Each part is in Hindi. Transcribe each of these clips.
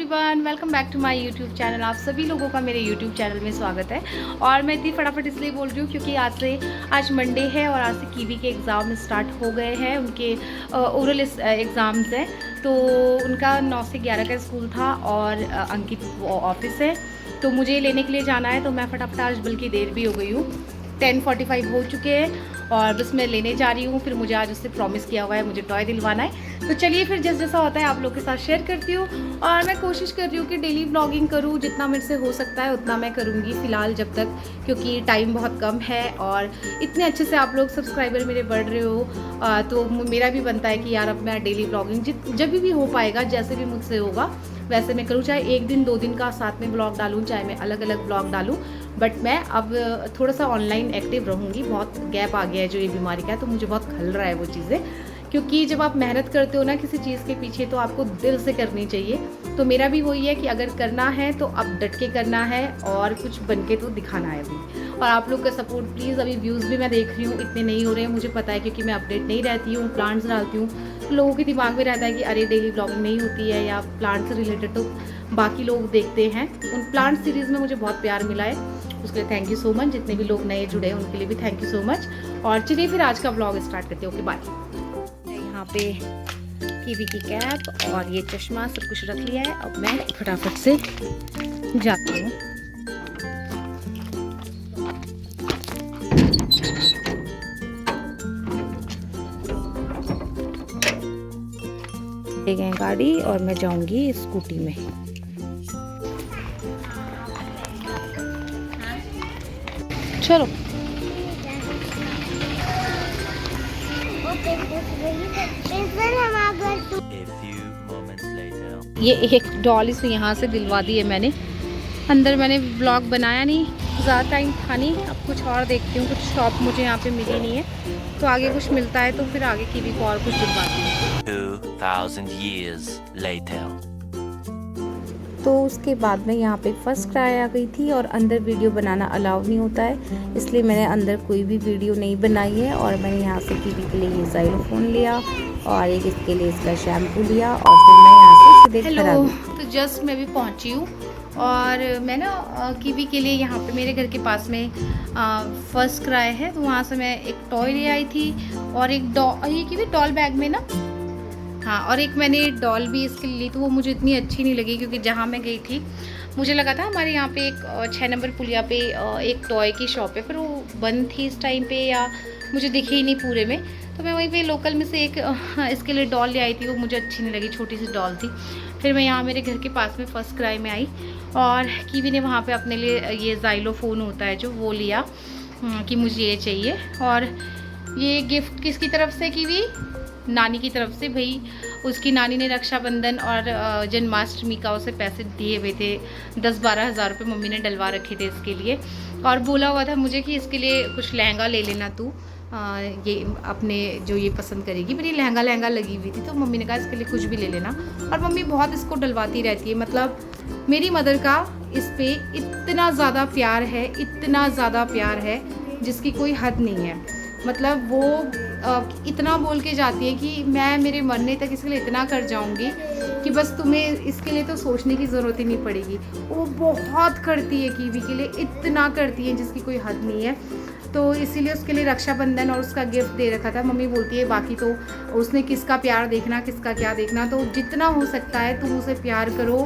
Everyone, welcome back to my YouTube channel. आप सभी लोगों का मेरे यूट्यूब चैनल में स्वागत है। और मैं इतनी फटाफट इसलिए बोल रही हूँ क्योंकि आज मंडे है और आज से कीवी के एग्ज़ाम स्टार्ट हो गए हैं। उनके ओरल एग्ज़ाम्स हैं, तो उनका 9 से 11 का स्कूल था और अंकित ऑफिस है, तो मुझे लेने के लिए जाना है। तो मैं फटाफट, आज बल्कि देर भी हो गई हूँ, 10:45 हो चुके हैं और बस मैं लेने जा रही हूँ। फिर मुझे आज उससे प्रॉमिस किया हुआ है, मुझे टॉय दिलवाना है। तो चलिए फिर जैसा होता है आप लोग के साथ शेयर करती हूँ। और मैं कोशिश कर रही हूँ कि डेली व्लॉगिंग करूँ, जितना मेरे से हो सकता है उतना मैं करूँगी फ़िलहाल जब तक, क्योंकि टाइम बहुत कम है और इतने अच्छे से आप लोग सब्सक्राइबर मेरे बढ़ रहे हो, तो मेरा भी बनता है कि यार अब मैं डेली व्लॉगिंग जब भी हो पाएगा, जैसे भी मुझसे होगा वैसे मैं करूँ। चाहे 1 दिन 2 दिन का साथ में ब्लॉग डालूँ, चाहे मैं अलग अलग ब्लॉग डालूँ, बट मैं अब थोड़ा सा ऑनलाइन एक्टिव रहूँगी। बहुत गैप आ गया है जो ये बीमारी का है, तो मुझे बहुत खल रहा है वो चीज़ें, क्योंकि जब आप मेहनत करते हो ना किसी चीज़ के पीछे, तो आपको दिल से करनी चाहिए। तो मेरा भी वही है कि अगर करना है तो अब डट के करना है और कुछ बन के तो दिखाना है भी। और आप लोग का सपोर्ट प्लीज़। अभी व्यूज़ भी मैं देख रही हूँ इतने नहीं हो रहे हैं, मुझे पता है, क्योंकि मैं अपडेट नहीं रहती हूँ, प्लांट्स डालती हूँ, तो लोगों के दिमाग में रहता है कि अरे डेली ब्लॉगिंग नहीं होती है या प्लांट से रिलेटेड तो बाकी लोग देखते हैं। उन प्लांट सीरीज़ में मुझे बहुत प्यार मिला है, उसके लिए थैंक यू सो मच। जितने भी लोग नए जुड़े हैं उनके लिए भी थैंक यू सो मच। और चलिए फिर आज का व्लॉग स्टार्ट करते हैं। Okay bye. यहाँ पे कीवी की कैप और ये चश्मा सब कुछ रख लिया है, अब मैं फटाफट से जाती हूँ। ले गए गाड़ी और मैं जाऊंगी स्कूटी में। चलो ये एक डॉल इस यहाँ से दिलवा दी है मैंने। अंदर मैंने ब्लॉग बनाया नहीं, ज़्यादा टाइम था नहीं। अब कुछ और देखती हूँ, कुछ शॉप मुझे यहाँ पे मिली नहीं है, तो आगे कुछ मिलता है तो फिर आगे की भी और कुछ दिलवाती हूँ। 2000 years later. तो उसके बाद में यहाँ पे फर्स्ट क्राई आ गई थी और अंदर वीडियो बनाना अलाउ नहीं होता है, इसलिए मैंने अंदर कोई भी वीडियो नहीं बनाई है। और मैंने यहाँ से कीवी के लिए ये ज़ाइलोफोन लिया और एक इसके लिए इसका शैम्पू लिया और फिर मैं यहाँ से सीधे घर आ गई। तो जस्ट मैं भी पहुँची हूँ और मैं ना कीवी के लिए यहाँ पे मेरे घर के पास में फर्स्ट क्राई है, तो वहाँ से मैं एक टॉय ले आई थी और एक ये कीवी डॉल बैग में ना, हाँ, और एक मैंने डॉल भी इसके लिए ली, तो वो मुझे इतनी अच्छी नहीं लगी, क्योंकि जहाँ मैं गई थी मुझे लगा था हमारे यहाँ पे एक 6 नंबर पुलिया पे एक टॉय की शॉप है, पर वो बंद थी इस टाइम पे, या मुझे दिखी ही नहीं पूरे में। तो मैं वहीं पे लोकल में से एक इसके लिए डॉल ले आई थी, वो मुझे अच्छी नहीं लगी, छोटी सी डॉल थी। फिर मैं यहाँ मेरे घर के पास में फर्स्ट क्राई में आई और कीवी ने वहाँ पर अपने लिए ये ज़ाइलोफोन होता है जो, वो लिया कि मुझे ये चाहिए। और ये गिफ्ट किसकी तरफ से? कीवी नानी की तरफ से। भाई उसकी नानी ने रक्षाबंधन और जन्माष्टमी का उसे पैसे दिए हुए थे, 10-12 हज़ार रुपये मम्मी ने डलवा रखे थे इसके लिए, और बोला हुआ था मुझे कि इसके लिए कुछ लहंगा ले लेना तू, ये अपने जो ये पसंद करेगी। मेरी लहंगा लगी हुई थी, तो मम्मी ने कहा इसके लिए कुछ भी ले लेना। और मम्मी बहुत इसको डलवाती रहती है, मतलब मेरी मदर का इस पर इतना ज़्यादा प्यार है, इतना ज़्यादा प्यार है जिसकी कोई हद नहीं है। मतलब वो इतना बोल के जाती है कि मैं मेरे मरने तक इसके लिए इतना कर जाऊंगी कि बस तुम्हें इसके लिए तो सोचने की ज़रूरत ही नहीं पड़ेगी। वो बहुत करती है कीवी के लिए, इतना करती है जिसकी कोई हद नहीं है। तो इसीलिए उसके लिए रक्षाबंधन और उसका गिफ्ट दे रखा था। मम्मी बोलती है बाकी तो उसने किसका प्यार देखना, किसका क्या देखना, तो जितना हो सकता है तुम उसे प्यार करो,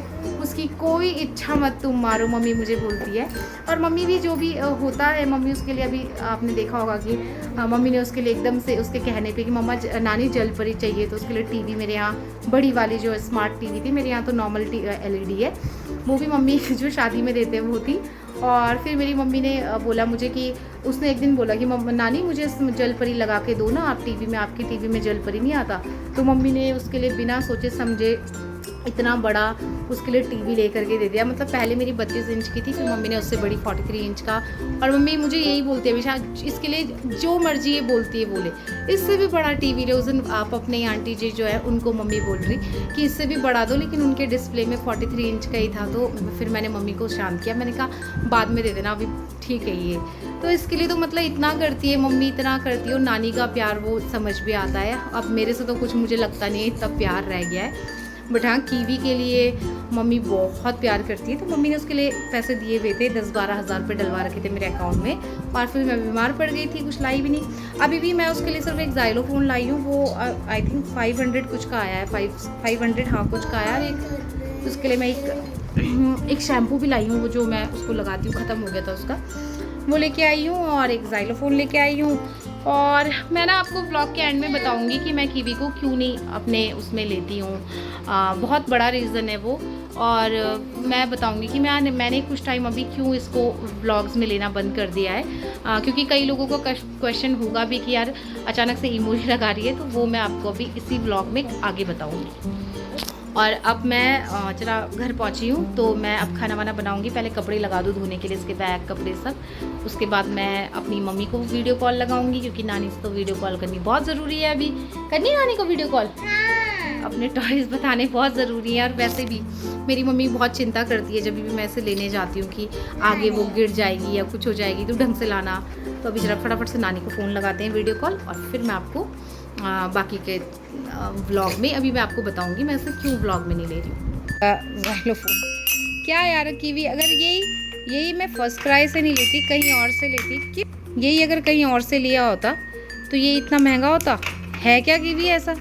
उसकी कोई इच्छा मत तुम मारो, मम्मी मुझे बोलती है। और मम्मी भी जो भी होता है, मम्मी उसके लिए, अभी आपने देखा होगा कि मम्मी ने उसके लिए एकदम से उसके कहने पे कि मम्मा नानी जल परी चाहिए, तो उसके लिए टीवी मेरे यहाँ बड़ी वाली जो स्मार्ट टीवी थी, मेरे यहाँ तो नॉर्मल LED है, वो भी मम्मी जो शादी में देते हैं वो थी। और फिर मेरी मम्मी ने बोला मुझे कि उसने एक दिन बोला कि नानी मुझे जल परी लगा के दो ना, आप टीवी में, आपकी टीवी में जल परी नहीं आता। तो मम्मी ने उसके लिए बिना सोचे समझे इतना बड़ा उसके लिए टीवी लेकर के दे दिया। मतलब पहले मेरी 32 इंच की थी, फिर मम्मी ने उससे बड़ी 43 इंच का। और मम्मी मुझे यही बोलती है हमेशा, इसके लिए जो मर्जी ये बोलती है बोले, इससे भी बड़ा टीवी ले। उस दिन आप अपने आंटी जी जो है उनको मम्मी बोल रही कि इससे भी बढ़ा दो, लेकिन उनके डिस्प्ले में 43 इंच का ही था। तो फिर मैंने मम्मी को शांत किया, मैंने कहा बाद में दे देना, अभी ठीक है ये। तो इसके लिए तो मतलब इतना करती है मम्मी, इतना करती है। और नानी का प्यार वो समझ भी आता है। अब मेरे से तो कुछ मुझे लगता नहीं है इतना प्यार रह गया है। बट हाँ, कीवी के लिए मम्मी बहुत प्यार करती है, तो मम्मी ने उसके लिए पैसे दिए हुए थे, 10-12 हज़ार रुपये डलवा रखे थे मेरे अकाउंट में। और फिर मैं बीमार पड़ गई थी, कुछ लाई भी नहीं। अभी भी मैं उसके लिए सिर्फ एक ज़ाइलोफ़ोन लाई हूँ, वो आई थिंक 500 कुछ का आया है, 500 हाँ कुछ का आया है। एक उसके लिए मैं एक शैम्पू भी लाई हूँ, वो जो मैं उसको लगाती हूँ, ख़त्म हो गया था उसका, वो लेके आई हूँ। और एक ज़ाइलोफ़ोन लेके आई हूँ। और मैं ना आपको ब्लॉग के एंड में बताऊंगी कि मैं कीवी को क्यों नहीं अपने उसमें लेती हूँ। बहुत बड़ा रीज़न है वो। और मैं बताऊंगी कि मैंने कुछ टाइम अभी क्यों इसको ब्लॉग्स में लेना बंद कर दिया है, क्योंकि कई लोगों को क्वेश्चन होगा भी कि यार अचानक से इमोजी लगा रही है, तो वो मैं आपको अभी इसी ब्लॉग में आगे बताऊँगी। और अब मैं चला घर पहुंची हूँ, तो मैं अब खाना वाना बनाऊंगी। पहले कपड़े लगा दूँ धोने के लिए, इसके बैग कपड़े सब। उसके बाद मैं अपनी मम्मी को वीडियो कॉल लगाऊंगी, क्योंकि नानी से तो वीडियो कॉल करनी बहुत ज़रूरी है। अभी करनी है नानी को वीडियो कॉल, अपने टॉयज़ बताने बहुत ज़रूरी है। और वैसे भी मेरी मम्मी बहुत चिंता करती है जब भी मैं इसे लेने जाती हूँ कि आगे वो गिर जाएगी या कुछ हो जाएगी, तो ढंग से लाना। तो अभी जरा फटाफट से नानी को फ़ोन लगाते हैं वीडियो कॉल, और फिर मैं आपको बाकी के व्लॉग में अभी मैं आपको बताऊंगी मैं इसे क्यों व्लॉग में नहीं ले रही हूँ। ज़ाइलोफ़ोन क्या यार, कीवी अगर यही मैं फर्स्ट क्राई से नहीं लेती, कहीं और से लेती। कि यही अगर कहीं और से लिया होता तो ये इतना महंगा होता है क्या? कीवी ऐसा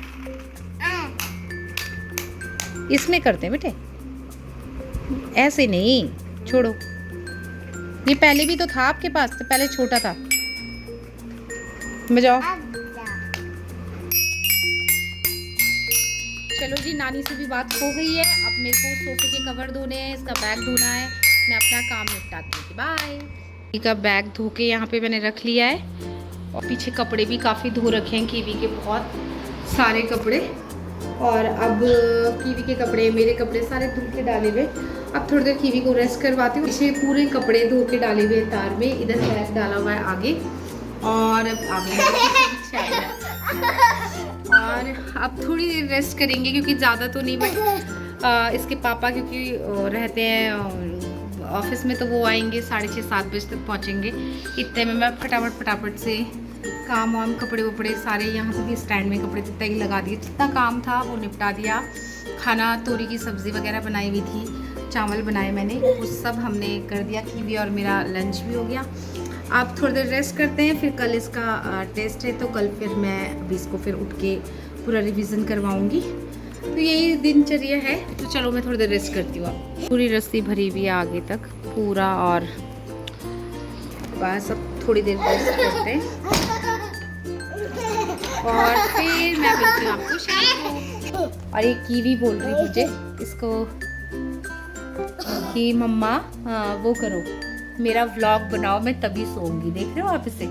इसमें करते हैं बेटे, ऐसे नहीं, छोड़ो। ये पहले भी तो था आपके पास, तो पहले छोटा था। बजाओ। चलो जी, नानी से भी बात हो गई है। अब मेरे को सोफे के कवर धोने हैं, इसका बैग धोना है, मैं अपना काम निपटाती हूँ। बाय। का बैग धो के यहाँ पे मैंने रख लिया है, और पीछे कपड़े भी काफ़ी धो रखे हैं, कीवी के बहुत सारे कपड़े। और अब कीवी के कपड़े, मेरे कपड़े सारे धुल के डाले हुए। अब थोड़ी देर कीवी को रेस्ट करवाती हूँ। पीछे पूरे कपड़े धो के डाले हुए तार में, इधर बैग डाला हुआ है आगे, और और अब थोड़ी देर रेस्ट करेंगे, क्योंकि ज़्यादा तो नहीं, बट इसके पापा क्योंकि रहते हैं ऑफिस में, तो वो आएंगे 6:30-7 बजे तक पहुँचेंगे। इतने में मैं फटाफट से काम वाम, कपड़े वपड़े सारे, यहाँ पे भी स्टैंड में कपड़े जितना ही लगा दिए, जितना काम था वो निपटा दिया। खाना, तोरी की सब्ज़ी वगैरह बनाई हुई थी, चावल बनाए मैंने, वो सब हमने कर दिया। कीवी और मेरा लंच भी हो गया। आप थोड़ी देर रेस्ट करते हैं, फिर कल इसका टेस्ट है, तो कल फिर मैं अभी इसको फिर उठ के पूरा रिवीजन करवाऊंगी। तो यही दिनचर्या है। तो चलो मैं थोड़ी देर रेस्ट करती हूँ। पूरी रस्सी भरी हुई है आगे तक पूरा, और बस अब थोड़ी देर रेस्ट करते हैं, और फिर मैं मिलती हूँ आपको शाम को। और ये कीवी बोल रही मुझे इसको कि मम्मा वो करो, मेरा व्लॉग बनाओ, मैं तभी सोऊंगी। देख रहे हो आप इसे?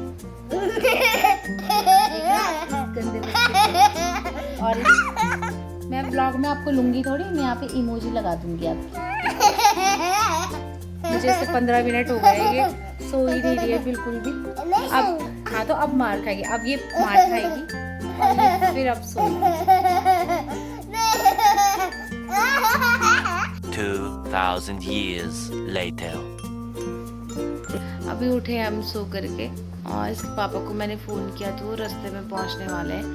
गंदे बच्चे। और मैं व्लॉग में आपको लूंगी थोड़ी, मैं यहाँ पे इमोजी लगा दूंगी आपकी। मुझे इसे 15 मिनट हो गए, ये सो ही नहीं रही है बिल्कुल भी। अब हाँ, तो अब मार खाएगी, अब ये मार खाएगी और फिर अब सोएगी। 2000 years later. अभी उठे हम सो करके, और इसके पापा को मैंने फ़ोन किया, तो वो रास्ते में पहुंचने वाले हैं,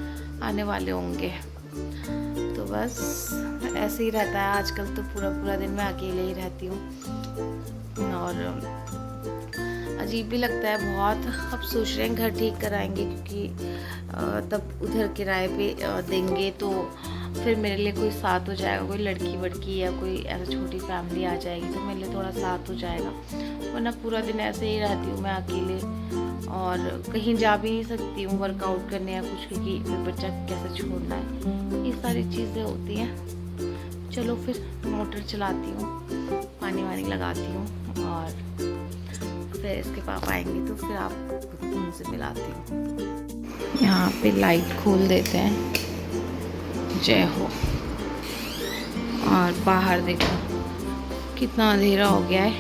आने वाले होंगे। तो बस ऐसे ही रहता है आजकल, तो पूरा दिन मैं अकेले ही रहती हूँ, और अजीब भी लगता है बहुत। अब सोच रहे हैं घर ठीक कराएंगे, क्योंकि तब उधर किराए पे देंगे, तो फिर मेरे लिए कोई साथ हो जाएगा, कोई लड़की वड़की या कोई ऐसा छोटी फैमिली आ जाएगी, तो मेरे लिए थोड़ा साथ हो जाएगा। वरना पूरा दिन ऐसे ही रहती हूँ मैं अकेले, और कहीं जा भी नहीं सकती हूँ वर्कआउट करने या कुछ, क्योंकि फिर बच्चा कैसे छोड़ना है, ये सारी चीज़ें होती हैं। चलो फिर मोटर चलाती हूँ, पानी वानी लगाती हूँ, और फिर इसके पापा आएंगे तो फिर आपको उनसे मिलाती हूँ। यहाँ पे लाइट खोल देते हैं, जय हो। और बाहर देखो कितना अंधेरा हो गया है।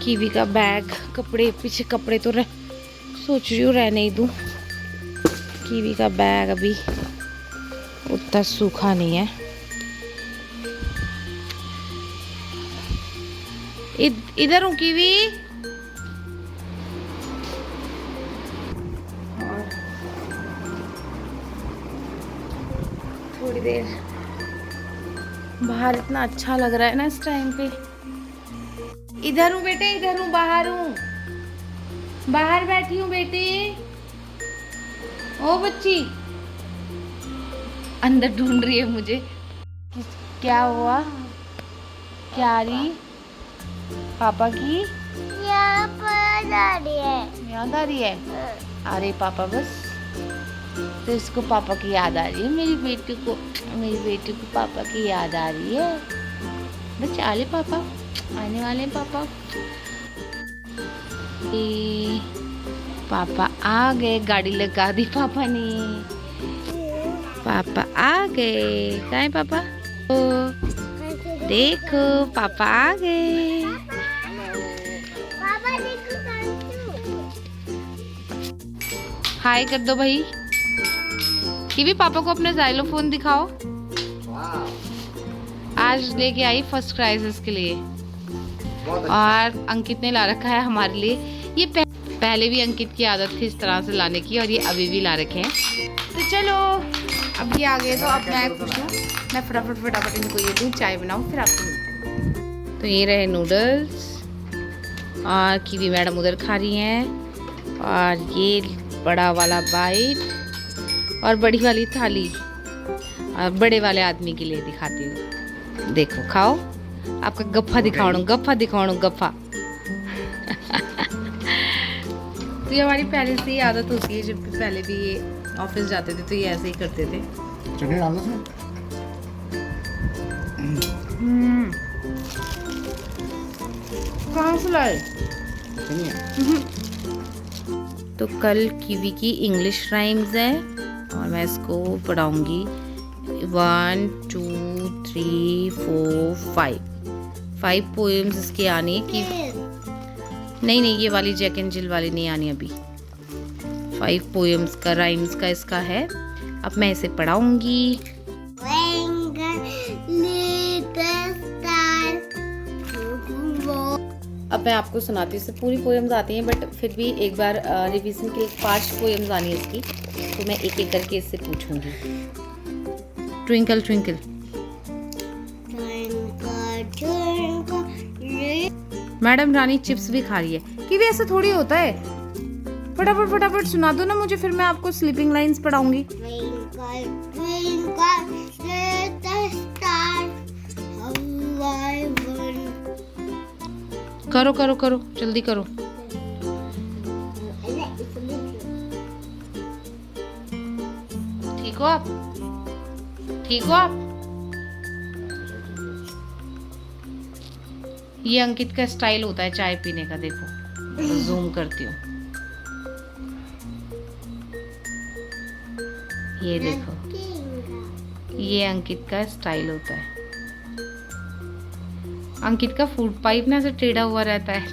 कीवी का बैग, कपड़े, पीछे कपड़े तो सोच रही हूँ रहने ही दूँ। कीवी का बैग अभी उतना सूखा नहीं है। इधर हूँ कीवी। और थोड़ी देर बाहर इतना अच्छा लग रहा है ना इस टाइम पे। इधर हूँ बेटे, इधर हूँ, बाहर हूँ, बाहर बैठी हूँ बेटे। ओ बच्ची अंदर ढूंढ रही है मुझे। क्या हुआ? क्या आ रही? पापा की याद आ रही है। अरे पापा बस, तो इसको पापा की याद आ रही है। मेरी बेटी को पापा की याद आ रही है। बस आले पापा, आने वाले हैं पापा। पापा आ गए, गाड़ी लगा दी पापा ने। पापा आ गए। कहाँ है पापा? ओ, देखो पापा आ गए। हाय कर दो भाई। कि भी पापा को अपना ज़ाइलोफोन दिखाओ। आज लेके आई फर्स्ट प्राइज के लिए, और अंकित ने ला रखा है हमारे लिए। ये पहले भी अंकित की आदत थी इस तरह से लाने की, और ये अभी भी ला रखे हैं। तो चलो अब ये आ गए, तो अब मैं कुछ मैं फटाफट इनको ये दूँ, चाय बनाऊँ, फिर आपको मिलते हैं। तो ये रहे नूडल्स, और कीवी मैडम उधर खा रही हैं, और ये बड़ा वाला बाइट और बड़ी वाली थाली, और बड़े वाले आदमी के लिए दिखाती हूँ। देखो खाओ, आपका गफ्फा दिखाऊँ, गफ्फा। तो ये हमारी पहले से ही आदत होती है, जब पहले भी ये ऑफिस जाते थे तो ये ऐसे ही करते थे। चटनी डाल दो इसमें। कहाँ से लाए? तो कल कीवी की इंग्लिश राइम्स है, और मैं इसको पढ़ाऊंगी 1 2 3 4 5 पोएम्स इसकी आनी है। कि नहीं ये वाली जैक एंड जिल वाली नहीं आनी अभी। 5 पोएम्स का राइम्स का इसका है। अब मैं इसे पढ़ाऊंगी। अब मैं आपको सुनाती हूँ। इससे पूरी पोएम्स आती हैं, बट फिर भी एक बार रिवीजन के लिए 5 पोएम्स आनी है इसकी, तो मैं एक एक करके इससे पूछूंगी। Twinkle twinkle. मैडम रानी चिप्स भी खा रही है। कि भी ऐसा थोड़ी होता है। फटाफट सुना दो ना मुझे, फिर मैं आपको स्लीपिंग लाइंस पढ़ाऊंगी। करो जल्दी करो। ठीक हो आप? ये अंकित का स्टाइल होता है चाय पीने का। देखो जूम करती हूँ, ये देखो, ये अंकित का स्टाइल होता है। अंकित का फूड पाइप ना ऐसे टेढ़ा हुआ रहता है।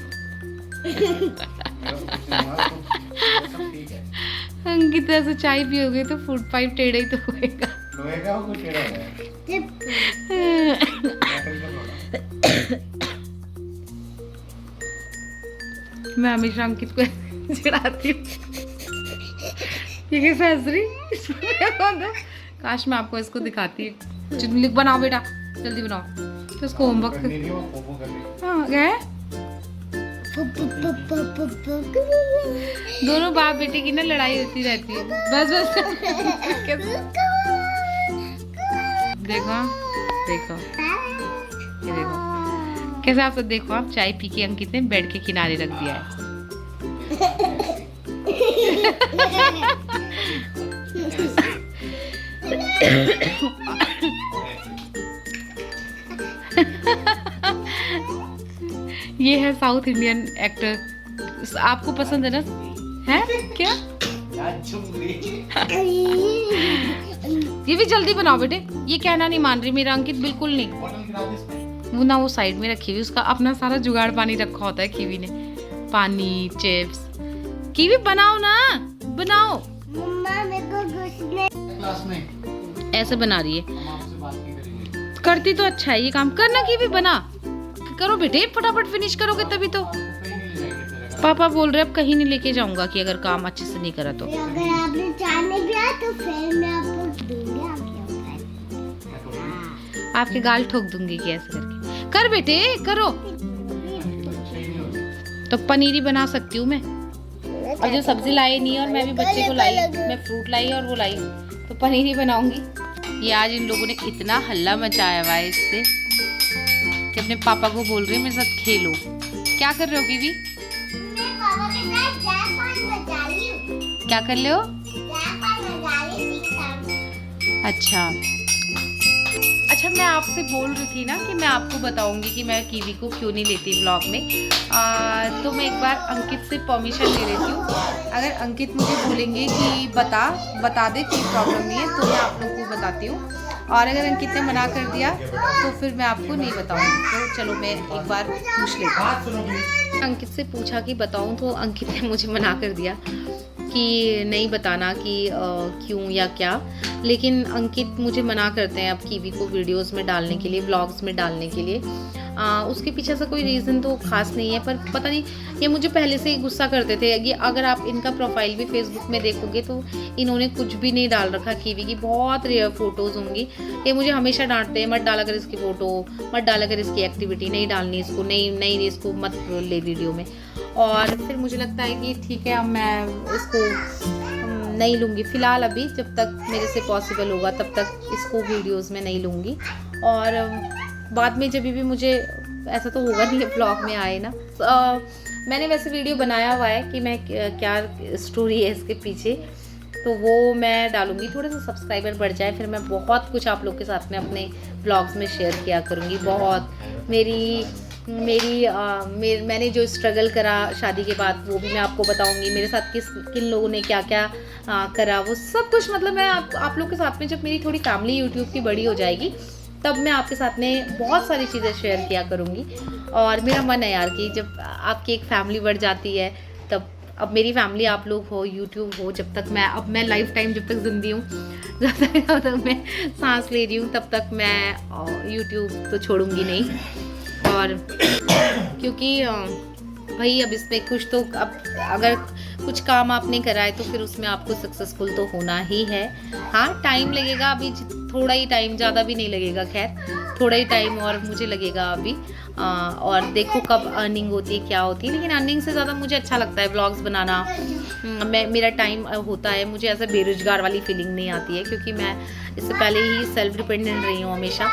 अंकित ऐसे चाय पियोगे तो फूड पाइप टेढ़ा ही तो होएगा। मैं हमेशा अंकित को चिढ़ाती हूँ। काश मैं आपको इसको दिखाती। बनाओ बेटा, जल्दी बनाओ। तो उसको होमवर्क दोनों बाप बेटे की ना लड़ाई होती रहती है। बस देखो ये देखो कैसे। आप सब देखो, आप चाय पी के अंकित ने बेड के किनारे रख दिया है। ये है साउथ इंडियन एक्टर। आपको पसंद है ना? है क्या? ये भी जल्दी बनाओ बेटे। ये कहना नहीं मान रही मेरा अंकित, बिल्कुल नहीं। वो ना वो साइड में रखी हुई, उसका अपना सारा जुगाड़ पानी रखा होता है कीवी ने। पानी, चिप्स। कीवी बनाओ ना, बनाओ। मम्मा मेरे को क्लास में ऐसे बना रही है। करती तो अच्छा है ये काम। करना कीवी, बना करो बेटे, फटाफट फिनिश करोगे तभी तो। पापा बोल रहे अब कहीं नहीं लेके जाऊंगा कि अगर काम अच्छे से नहीं करा तो। अगर आपने चाय नहीं पिया तो फिर मैं आपको दूंगी। आपके गाल ठोक दूंगी कि ऐसे करके। कर बेटे करो। तो पनीर ही बना सकती हूँ मैं। और जो सब्जी लाई नहीं और मैं भी बच्चे को लाई, मैं फ्रूट लाई और वो लाई, तो पनीर ही बनाऊंगी। ये आज इन लोगों ने इतना हल्ला मचाया हुआ है इससे कि अपने पापा को बोल रही है मेरे साथ खेलो। क्या कर रहे हो कीवी? क्या कर रहे हो? अच्छा अच्छा, मैं आपसे बोल रही थी ना कि मैं आपको बताऊंगी कि मैं कीवी को क्यों नहीं लेती ब्लॉग में। तो मैं एक बार अंकित से परमिशन ले लेती हूँ। अगर अंकित मुझे बोलेंगे कि बता दे, कोई प्रॉब्लम नहीं है, तो मैं आप लोगों को बताती हूँ। और अगर अंकित ने मना कर दिया तो फिर मैं आपको नहीं बताऊँगी। तो चलो मैं एक बार पूछ लेती हूँ। अंकित से पूछा कि बताऊँ, तो अंकित ने मुझे मना कर दिया कि नहीं बताना कि क्यों या क्या। लेकिन अंकित मुझे मना करते हैं अब कीवी को वीडियोस में डालने के लिए, व्लॉग्स में डालने के लिए। उसके पीछे ऐसा कोई रीज़न तो खास नहीं है, पर पता नहीं, ये मुझे पहले से ही गुस्सा करते थे। ये अगर आप इनका प्रोफाइल भी फेसबुक में देखोगे तो इन्होंने कुछ भी नहीं डाल रखा कीवी की, बहुत रेयर फोटोज़ होंगी। ये मुझे हमेशा डांटते हैं, मत डाला कर इसकी फ़ोटो, मत डाला कर इसकी एक्टिविटी, नहीं डालनी इसको, नहीं इसको मत ले वीडियो में। और फिर मुझे लगता है कि ठीक है, अब मैं इसको नहीं लूँगी फ़िलहाल। अभी जब तक मेरे से पॉसिबल होगा तब तक इसको वीडियोस में नहीं लूँगी। और बाद में जब भी मुझे, ऐसा तो होगा नहीं ब्लॉग में आए ना, मैंने वैसे वीडियो बनाया हुआ है कि मैं क्या स्टोरी है इसके पीछे, तो वो मैं डालूँगी। थोड़ा सा सब्सक्राइबर बढ़ जाए फिर मैं बहुत कुछ आप लोग के साथ में अपने ब्लॉग्स में शेयर किया करूँगी। बहुत मैंने जो स्ट्रगल करा शादी के बाद वो भी मैं आपको बताऊंगी। मेरे साथ किन लोगों ने क्या क्या करा, वो सब कुछ, मतलब मैं आप लोग के साथ में जब मेरी थोड़ी फैमिली यूट्यूब की बड़ी हो जाएगी तब मैं आपके साथ में बहुत सारी चीज़ें शेयर किया करूँगी। और मेरा मन है यार कि जब आपकी एक फैमिली बढ़ जाती है तब, अब मेरी फैमिली आप लोग हो, यूट्यूब हो, जब तक मैं लाइफ टाइम जब तक जिंदी हूँ, जब तक मैं सांस ले रही हूँ तब तक मैं यूट्यूब तो छोड़ूंगी नहीं। और क्योंकि भाई अब इसमें कुछ तो, अब अगर कुछ काम आपने कराए तो फिर उसमें आपको सक्सेसफुल तो होना ही है। हाँ टाइम लगेगा, अभी थोड़ा ही टाइम, ज़्यादा भी नहीं लगेगा, खैर थोड़ा ही टाइम और मुझे लगेगा अभी। और देखो कब अर्निंग होती है, क्या होती है। लेकिन अर्निंग से ज़्यादा मुझे अच्छा लगता है ब्लॉग्स बनाना। मेरा टाइम होता है, मुझे ऐसे बेरोजगार वाली फीलिंग नहीं आती है, क्योंकि मैं इससे पहले ही सेल्फ डिपेंडेंट रही हूँ हमेशा,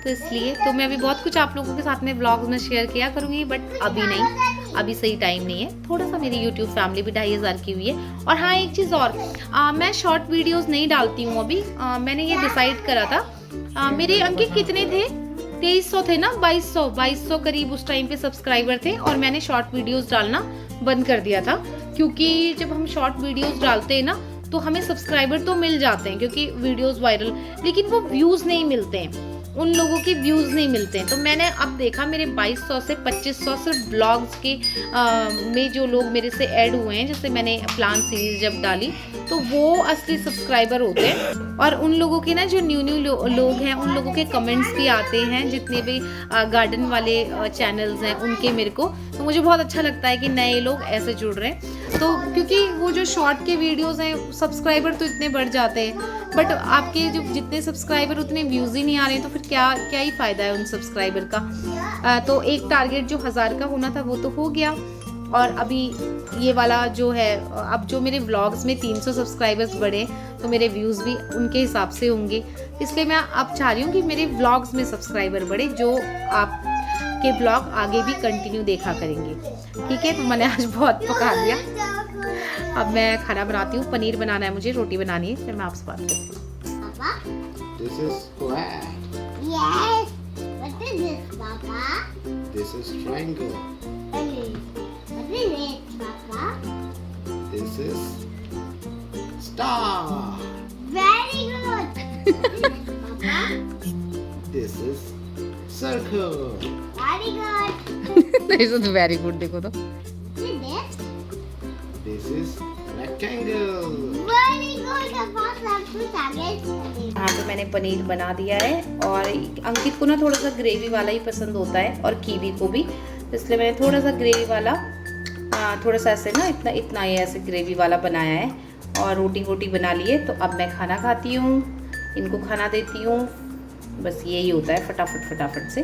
तो इसलिए तो मैं अभी बहुत कुछ आप लोगों के साथ में व्लॉग्स में शेयर किया करूँगी, बट अभी नहीं, अभी सही टाइम नहीं है। थोड़ा सा मेरी यूट्यूब फैमिली भी 2500 की हुई है। और हाँ एक चीज़ और, मैं शॉर्ट वीडियोस नहीं डालती हूँ अभी। मैंने ये डिसाइड करा था। मेरे अंकित कितने थे, 2300 थे ना, 2200 करीब उस टाइम पे सब्सक्राइबर थे, और मैंने शॉर्ट वीडियोस डालना बंद कर दिया था। क्योंकि जब हम शॉर्ट वीडियोस डालते हैं ना तो हमें सब्सक्राइबर तो मिल जाते हैं क्योंकि वीडियोस वायरल, लेकिन वो व्यूज़ नहीं मिलते हैं, उन लोगों के व्यूज़ नहीं मिलते हैं। तो मैंने अब देखा मेरे 2200 से 2500 सिर्फ ब्लॉग्स के में जो लोग मेरे से ऐड हुए हैं, जैसे मैंने प्लान सीरीज जब डाली, तो वो असली सब्सक्राइबर होते हैं। और उन लोगों के ना जो न्यू लोग हैं, उन लोगों के कमेंट्स भी आते हैं, जितने भी गार्डन वाले चैनल्स हैं उनके मेरे को, तो मुझे बहुत अच्छा लगता है कि नए लोग ऐसे जुड़ रहे हैं। तो क्योंकि वो जो शॉर्ट के वीडियोस हैं, सब्सक्राइबर तो इतने बढ़ जाते हैं, बट आपके जो जितने सब्सक्राइबर उतने व्यूज़ ही नहीं आ रहे हैं, तो फिर क्या ही फ़ायदा है उन सब्सक्राइबर का। तो एक टारगेट जो 1000 का होना था वो तो हो गया, और अभी ये वाला जो है, अब जो मेरे व्लॉग्स में 300 सब्सक्राइबर्स बढ़े तो मेरे व्यूज़ भी उनके हिसाब से होंगे। इसलिए मैं अब चाह रही हूँ कि मेरे व्लॉग्स में सब्सक्राइबर बढ़े, जो आप के ब्लॉग आगे भी कंटिन्यू देखा करेंगे। ठीक है, तो मैंने आज बहुत पका दिया, अब मैं खाना बनाती हूँ। पनीर बनाना है मुझे, रोटी बनानी है, फिर मैं आपसे बात करती हूँ। This is square. Yes. What is this, Papa? This is triangle. What is it, Papa? This is star. Very good. What is it, Papa? This is circle. Very good. नहीं तो वेरी गुड, देखो तो। What is this? This is rectangle. Very good. Papa, सब कुछ आगे चलेगा। हाँ तो मैंने पनीर बना दिया है, और अंकित को ना थोड़ा सा ग्रेवी वाला ही पसंद होता है, और कीवी को भी, तो इसलिए मैंने थोड़ा सा ग्रेवी वाला, थोड़ा सा ऐसे ना, इतना ही ऐसे ग्रेवी वाला बनाया है। और रोटी बना ली है, तो अब मैं खाना खाती हूँ, इनको खाना देती हूँ। बस यही होता है फटाफट फटाफट से।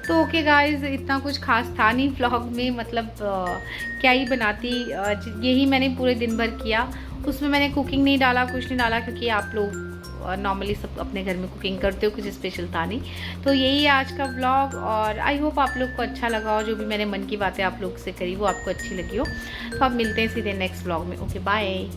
तो ओके गाइस, इतना कुछ खास था नहीं व्लॉग में, मतलब क्या ही बनाती, यही मैंने पूरे दिन भर किया। उसमें मैंने कुकिंग नहीं डाला, कुछ नहीं डाला, क्योंकि आप लोग नॉर्मली सब अपने घर में कुकिंग करते हो, कुछ स्पेशल था नहीं। तो यही है आज का व्लॉग, और आई होप आप लोग को अच्छा लगा हो। जो भी मैंने मन की बातें आप लोग से करी वो आपको अच्छी लगी हो। तो अब मिलते हैं सीधे नेक्स्ट व्लॉग में। Okay bye.